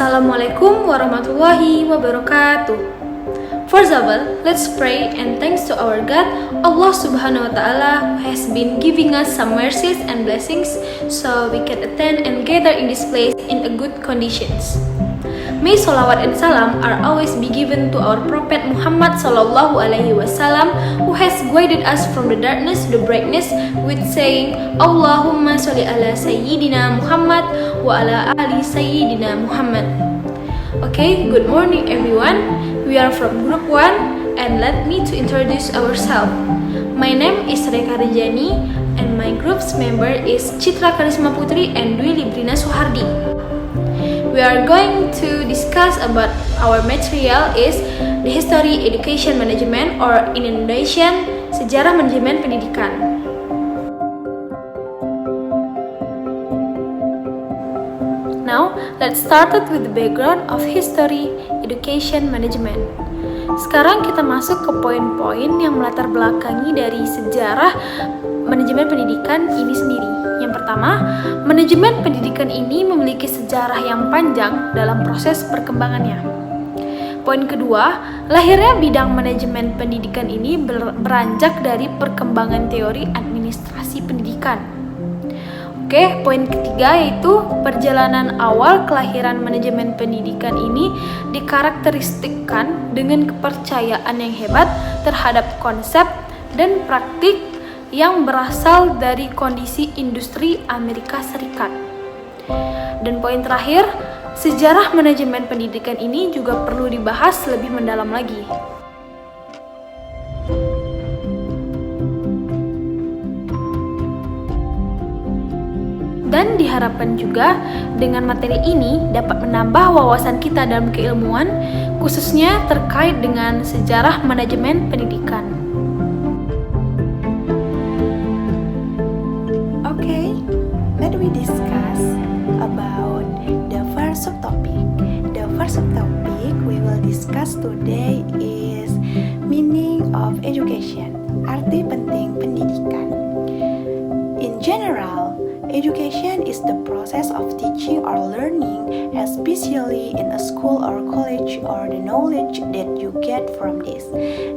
Assalamualaikum warahmatullahi wabarakatuh. First of all, let's pray and thanks to our God, Allah Subhanahu wa Ta'ala, who has been giving us some mercies and blessings so we can attend and gather in this place in a good conditions. May salawat and salam are always be given to our Prophet Muhammad Sallallahu Alaihi Wasallam, who has guided us from the darkness to the brightness with saying, Allahumma sholli ala Sayyidina Muhammad wa ala ali Sayyidina Muhammad. Okay, good morning everyone. We are from Group 1 and let me to introduce ourselves. My name is Reka Rejani and my group's member is Citra Karisma Putri and Dwi Librina Suhardi. We are going to discuss about our material is the history education management or in Indonesian sejarah manajemen pendidikan. Now, let's start with the background of history education management. Sekarang kita masuk ke poin-poin yang melatar belakangi dari sejarah manajemen pendidikan ini sendiri. Yang pertama, manajemen pendidikan ini memiliki sejarah yang panjang dalam proses perkembangannya. Poin kedua, lahirnya bidang manajemen pendidikan ini beranjak dari perkembangan teori administrasi pendidikan. Oke, poin ketiga yaitu perjalanan awal kelahiran manajemen pendidikan ini dikarakteristikkan dengan kepercayaan yang hebat terhadap konsep dan praktik yang berasal dari kondisi industri Amerika Serikat. Dan poin terakhir, sejarah manajemen pendidikan ini juga perlu dibahas lebih mendalam lagi. Dan diharapkan juga dengan materi ini dapat menambah wawasan kita dalam keilmuan, khususnya terkait dengan sejarah manajemen pendidikan. Okay, let we discuss about the first subtopic. The first subtopic we will discuss today is meaning of education, arti penting pendidikan. In general, education is the process of teaching or learning, especially in a school or college, or the knowledge that you get from this.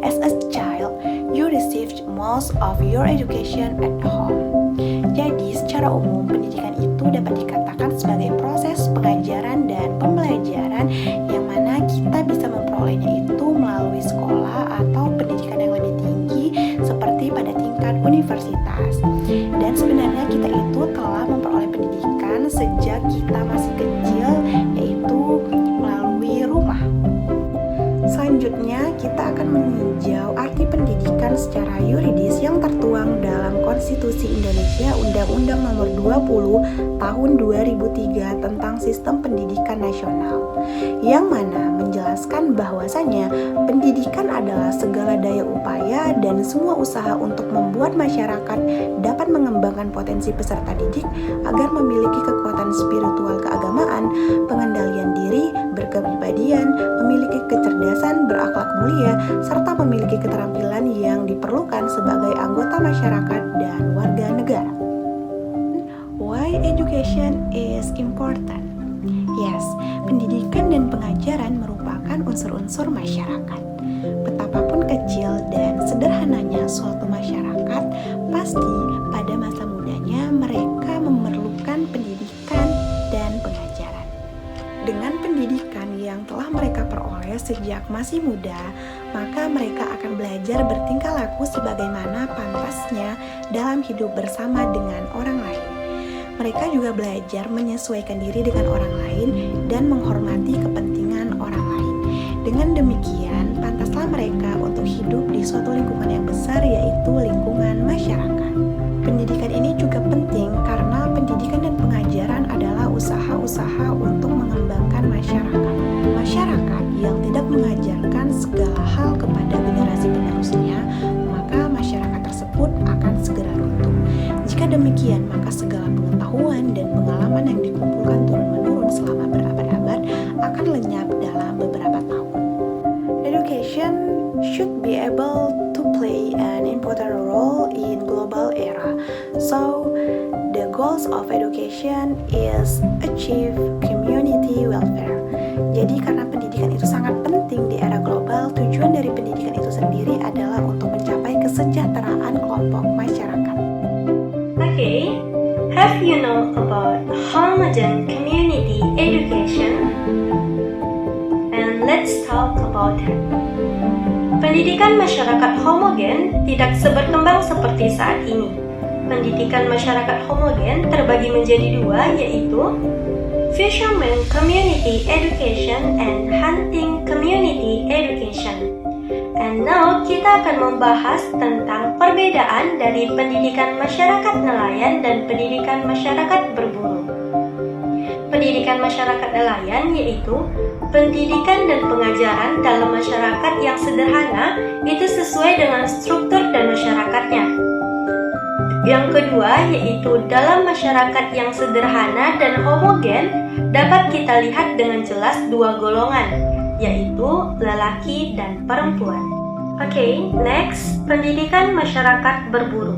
As a child, you received most of your education at home. Jadi, secara umum, pendidikan itu dapat dikatakan sebagai proses pengajaran dan pembelajaran yang mana kita bisa memperolehnya itu melalui sekolah atau pendidikan yang lebih tinggi seperti pada tingkat universitas. Dan sebenarnya kita itu telah memperoleh pendidikan sejak kita masih kecil, yaitu melalui rumah. Selanjutnya, kita akan meninjau arti pendidikan secara yuridis yang tertuang dalam Konstitusi Indonesia Undang-Undang Nomor 20 Tahun 2003 tentang Sistem Pendidikan Nasional, yang mana menjelaskan bahwasannya pendidikan adalah segala daya upaya dan semua usaha untuk membuat masyarakat dapat mengembangkan potensi peserta didik agar memiliki kekuatan spiritual keagamaan, pengendalian diri, berkepribadian, memiliki kecerdasan, berakhlak mulia, serta memiliki keterampilan yang diperlukan sebagai anggota masyarakat dan warga negara. Why education is important? Yes, pendidikan dan pengajaran merupakan unsur-unsur masyarakat. Betapapun kecil dan sederhananya suatu masyarakat, pasti pada masa mudanya mereka memerlukan pendidikan dan pengajaran. Dengan pendidikan yang telah mereka peroleh sejak masih muda, maka mereka akan belajar bertingkah laku sebagaimana pantasnya dalam hidup bersama dengan orang lain. Mereka juga belajar menyesuaikan diri dengan orang lain dan menghormati kepentingan orang lain. Dengan demikian, pantaslah mereka untuk hidup di suatu lingkungan yang besar, yaitu lingkungan masyarakat. Pendidikan ini juga penting karena pendidikan dan pengajaran adalah usaha-usaha untuk mengembangkan masyarakat. Masyarakat yang tidak mengajarkan segala hal kepada generasi penerusnya, maka masyarakat tersebut akan segera runtuh. Jika demikian, maka segala pengetahuan dan pengalaman yang dikumpulkan turun-menurun selama berabad-abad akan lenyap dalam beberapa tahun. Education should be able to play an important role in global era. So, the goals of education is achieve community community welfare. Jadi karena pendidikan itu sangat penting di era global, tujuan dari pendidikan itu sendiri adalah untuk mencapai kesejahteraan kelompok masyarakat. Okay, have you know about homogen community education? And let's talk about it. Pendidikan masyarakat homogen tidak seberkembang seperti saat ini. Pendidikan masyarakat homogen terbagi menjadi dua, yaitu Fisherman Community Education and Hunting Community Education. And now kita akan membahas tentang perbedaan dari pendidikan masyarakat nelayan dan pendidikan masyarakat berburu. Pendidikan masyarakat nelayan yaitu pendidikan dan pengajaran dalam masyarakat yang sederhana, itu sesuai dengan struktur dan masyarakatnya. Yang kedua yaitu dalam masyarakat yang sederhana dan homogen dapat kita lihat dengan jelas dua golongan, yaitu lelaki dan perempuan. Oke, next, pendidikan masyarakat berburu.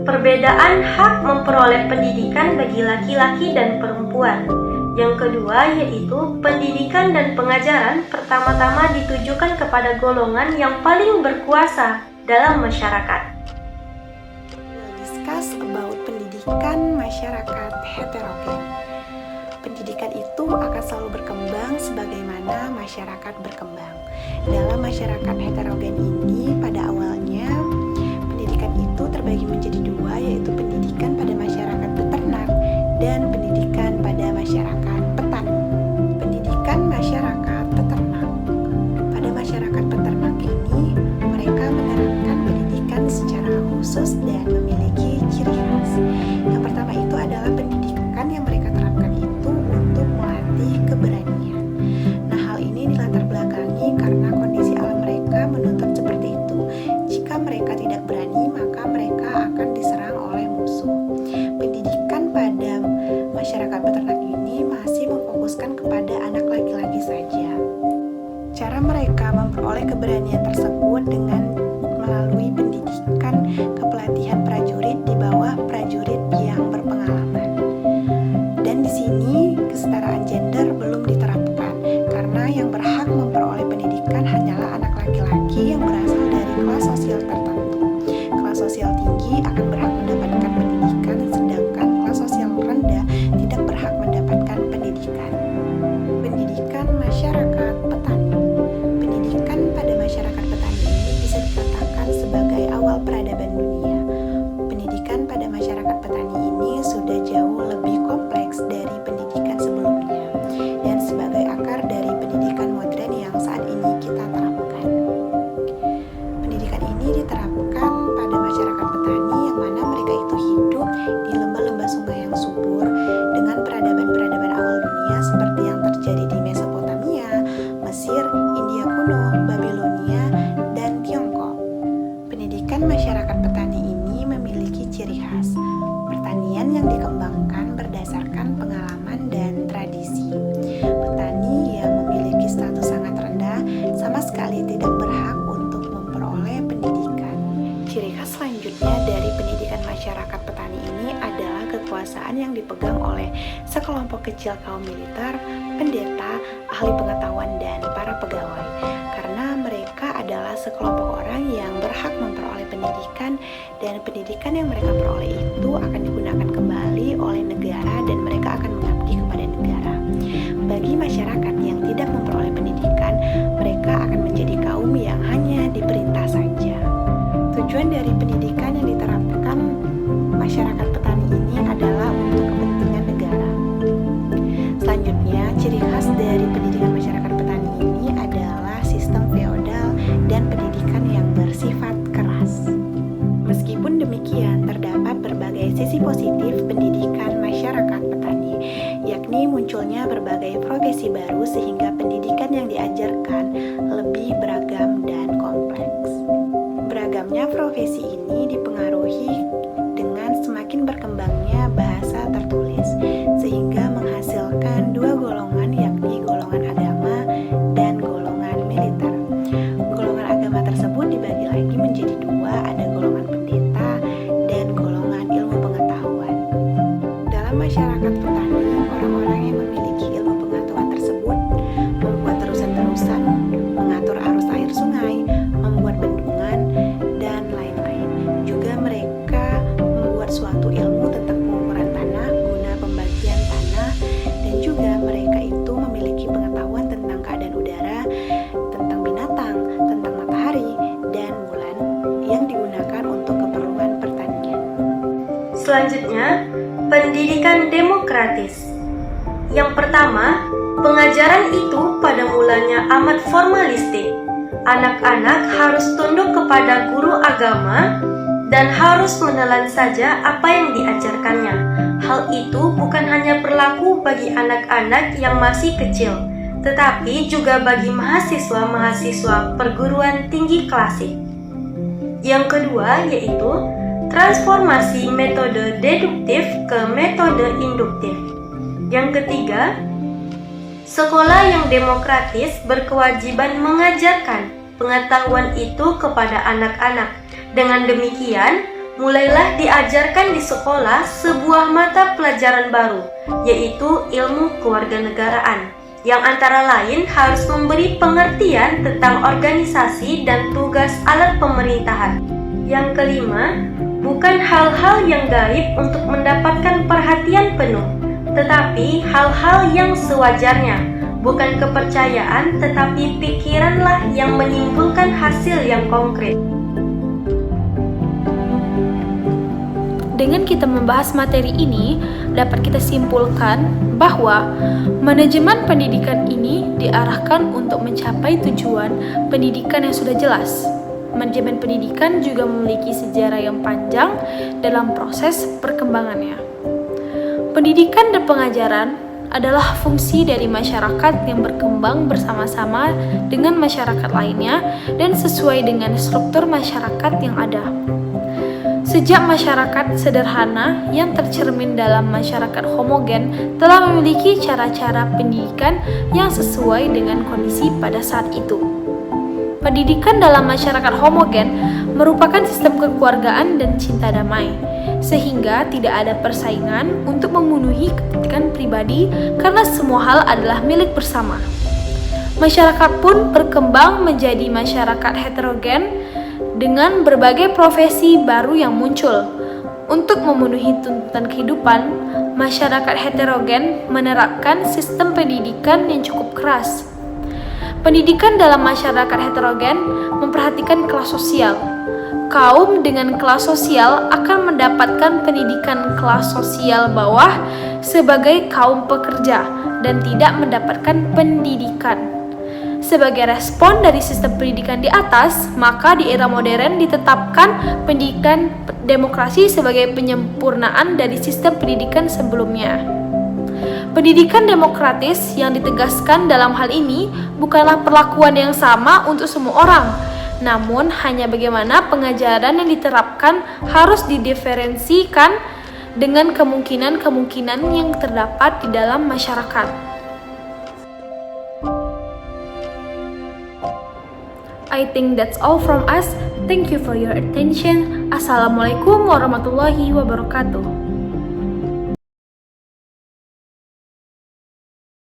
Perbedaan hak memperoleh pendidikan bagi laki-laki dan perempuan. Yang kedua yaitu pendidikan dan pengajaran pertama-tama ditujukan kepada golongan yang paling berkuasa dalam masyarakat. We'll discuss about pendidikan masyarakat heterogen. Pendidikan itu akan selalu berkembang sebagaimana masyarakat berkembang. Dalam masyarakat heterogen ini, pada awalnya pendidikan itu terbagi menjadi dua, yaitu pendidikan pada masyarakat peternak dan pendidikan pada masyarakat petani. Pendidikan masyarakat peternak. Pada masyarakat peternak ini, mereka menerapkan pendidikan secara khusus dan memiliki ciri khas. Yang pertama itu adalah pendidikan yang mereka terapkan itu untuk melatih keberanian. Nah, hal ini dilatar belakangi karena kondisi alam mereka menuntut seperti itu. Jika mereka tidak berani, maka mereka akan diserang oleh musuh. Pendidikan pada masyarakat peternak ini masih memfokuskan kepada anak laki-laki saja. Cara mereka memperoleh keberanian tersebut dengan melalui pendidikan kepelatihan prajurit di bawah prajurit yang berpengalaman. Dan di sini kesetaraan gender belum diterapkan karena yang berhak memperoleh pendidikan hanyalah anak laki-laki yang berasal dari kelas sosial tertentu. Kelas sosial tinggi akan berhak mendapatkan pendidikan, sedangkan kelas sosial rendah tidak berhak mendapatkan pendidikan. Pendidikan masyarakat petani. Pendidikan pada masyarakat petani ini bisa dikatakan sebagai awal peradaban dunia. Pendidikan pada masyarakat petani ini sudah jauh lebih kompleks dari pendidikan sebelumnya dan sebagai akar dari pendidikan modern yang saat ini kita terapkan. Pendidikan ini diterapkan pada masyarakat petani yang mana mereka itu hidup di lembah-lembah sungai yang subur dengan peradaban-peradaban awal dunia seperti yang terjadi di Mesopotamia, Mesir, India kuno, Babilonia, dan Tiongkok. Pendidikan masyarakat petani ini memiliki ciri khas. Pertanian yang dikembangkan berdasarkan pengalaman dan tradisi. Petani yang memiliki status sangat rendah sama sekali tidak berhak untuk memperoleh pendidikan. Ciri khas selanjutnya dari pendidikan masyarakat petani ini adalah kekuasaan yang dipegang oleh sekelompok kecil kaum militer, pendeta, ahli pengetahuan, dan para pegawai. Karena mereka adalah sekelompok orang yang berhak memperoleh pendidikan dan pendidikan yang mereka peroleh itu akan digunakan kembali oleh negara dan mereka akan mengabdi kepada negara. Bagi masyarakat yang tidak memperoleh pendidikan, mereka akan menjadi kaum yang hanya diperintah saja. Tujuan dari pendidikan yang diterapkan masyarakat petani ini adalah untuk kepentingan negara. Selanjutnya, ciri khas dari pendidikan masyarakat petani ini adalah sistem feodal dan pendidikan yang bersifat keras. Meskipun demikian, terdapat berbagai sisi positif pendidikan masyarakat petani, yakni munculnya berbagai profesi baru sehingga pendidikan yang diajarkan lebih beragam dan kompleks. Beragamnya profesi ini dipengaruhi dengan semakin berkembangnya bahasa tertulis, sehingga menghasilkan dua golongan, yakni golongan agama dan golongan militer. Golongan agama tersebut dibagi lagi menjadi dua, ada golongan pendeta dan golongan ilmu pengetahuan. Dalam masyarakat petani, orang-orang yang memiliki ilmu pengetahuan selanjutnya, pendidikan demokratis. Yang pertama, pengajaran itu pada mulanya amat formalistik. Anak-anak harus tunduk kepada guru agama dan harus menelan saja apa yang diajarkannya. Hal itu bukan hanya berlaku bagi anak-anak yang masih kecil, tetapi juga bagi mahasiswa-mahasiswa perguruan tinggi klasik. Yang kedua yaitu transformasi metode deduktif ke metode induktif. Yang ketiga, sekolah yang demokratis berkewajiban mengajarkan pengetahuan itu kepada anak-anak. Dengan demikian, mulailah diajarkan di sekolah sebuah mata pelajaran baru, yaitu ilmu kewarganegaraan, yang antara lain harus memberi pengertian tentang organisasi dan tugas alat pemerintahan. Yang kelima, bukan hal-hal yang gaib untuk mendapatkan perhatian penuh, tetapi hal-hal yang sewajarnya. Bukan kepercayaan, tetapi pikiranlah yang menimbulkan hasil yang konkret. Dengan kita membahas materi ini, dapat kita simpulkan bahwa manajemen pendidikan ini diarahkan untuk mencapai tujuan pendidikan yang sudah jelas. Manajemen pendidikan juga memiliki sejarah yang panjang dalam proses perkembangannya. Pendidikan dan pengajaran adalah fungsi dari masyarakat yang berkembang bersama-sama dengan masyarakat lainnya dan sesuai dengan struktur masyarakat yang ada. Sejak masyarakat sederhana yang tercermin dalam masyarakat homogen telah memiliki cara-cara pendidikan yang sesuai dengan kondisi pada saat itu. Pendidikan dalam masyarakat homogen merupakan sistem kekeluargaan dan cinta damai, sehingga tidak ada persaingan untuk memenuhi kepentingan pribadi karena semua hal adalah milik bersama. Masyarakat pun berkembang menjadi masyarakat heterogen dengan berbagai profesi baru yang muncul. Untuk memenuhi tuntutan kehidupan, masyarakat heterogen menerapkan sistem pendidikan yang cukup keras. Pendidikan dalam masyarakat heterogen memperhatikan kelas sosial. Kaum dengan kelas sosial akan mendapatkan pendidikan kelas sosial bawah sebagai kaum pekerja dan tidak mendapatkan pendidikan. Sebagai respon dari sistem pendidikan di atas, maka di era modern ditetapkan pendidikan demokrasi sebagai penyempurnaan dari sistem pendidikan sebelumnya. Pendidikan demokratis yang ditegaskan dalam hal ini bukanlah perlakuan yang sama untuk semua orang, namun hanya bagaimana pengajaran yang diterapkan harus didiferensikan dengan kemungkinan-kemungkinan yang terdapat di dalam masyarakat. I think that's all from us. Thank you for your attention. Assalamualaikum warahmatullahi wabarakatuh.